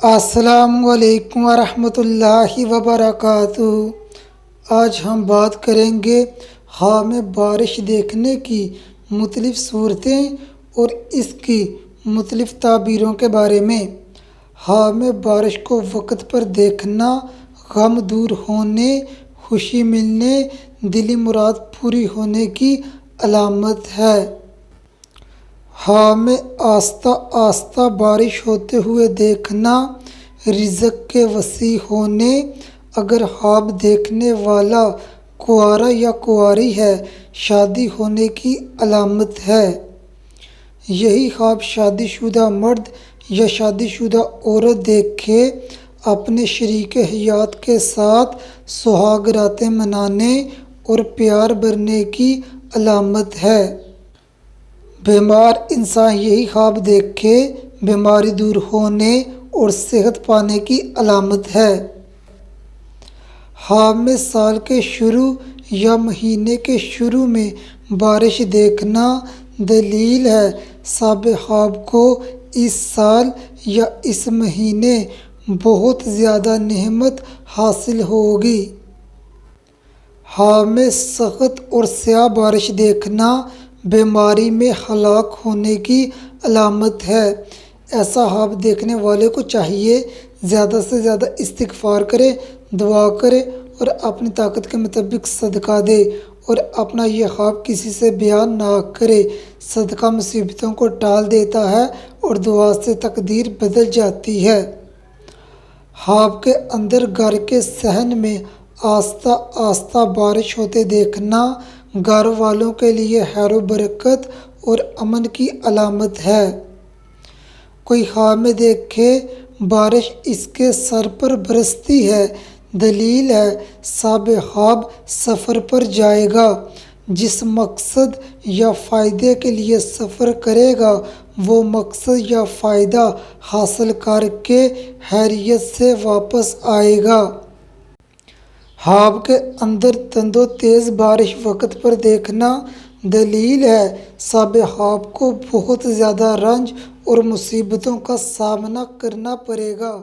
السلام علیکم ورحمۃ اللہ وبرکاتہ۔ آج ہم بات کریں گے ہوا میں بارش دیکھنے کی مختلف صورتیں اور اس کی مختلف تعبیروں کے بارے میں۔ ہوا میں بارش کو وقت پر دیکھنا غم دور ہونے، خوشی ملنے، دلی مراد پوری ہونے کی علامت ہے۔ ہوا میں آہستہ آہستہ بارش ہوتے ہوئے دیکھنا رزق کے وسیع ہونے، اگر خواب دیکھنے والا کنوارا یا کنواری ہے، شادی ہونے کی علامت ہے۔ یہی خواب شادی شدہ مرد یا شادی شدہ عورت دیکھے اپنے شریک حیات کے ساتھ سہاگ راتیں منانے اور پیار بڑھنے کی علامت ہے۔ بیمار انسان یہی خواب دیکھے بیماری دور ہونے اور صحت پانے کی علامت ہے۔ خواب میں سال کے شروع یا مہینے کے شروع میں بارش دیکھنا دلیل ہے صاحب خواب کو اس سال یا اس مہینے بہت زیادہ نعمت حاصل ہوگی۔ خواب میں سخت اور سیاہ بارش دیکھنا بیماری میں ہلاک ہونے کی علامت ہے۔ ایسا خواب دیکھنے والے کو چاہیے زیادہ سے زیادہ استغفار کرے، دعا کرے اور اپنی طاقت کے مطابق صدقہ دے اور اپنا یہ خواب کسی سے بیان نہ کرے۔ صدقہ مصیبتوں کو ٹال دیتا ہے اور دعا سے تقدیر بدل جاتی ہے۔ خواب کے اندر گھر کے صحن میں آہستہ آہستہ بارش ہوتے دیکھنا گھر والوں کے لیے خیر و برکت اور امن کی علامت ہے۔ کوئی خواب میں دیکھے بارش اس کے سر پر برستی ہے، دلیل ہے صاحب خواب سفر پر جائے گا۔ جس مقصد یا فائدے کے لیے سفر کرے گا وہ مقصد یا فائدہ حاصل کر کے خیریت سے واپس آئے گا۔ خواب کے اندر تند و تیز بارش وقت پر دیکھنا دلیل ہے صاحب خواب کو بہت زیادہ رنج اور مصیبتوں کا سامنا کرنا پڑے گا۔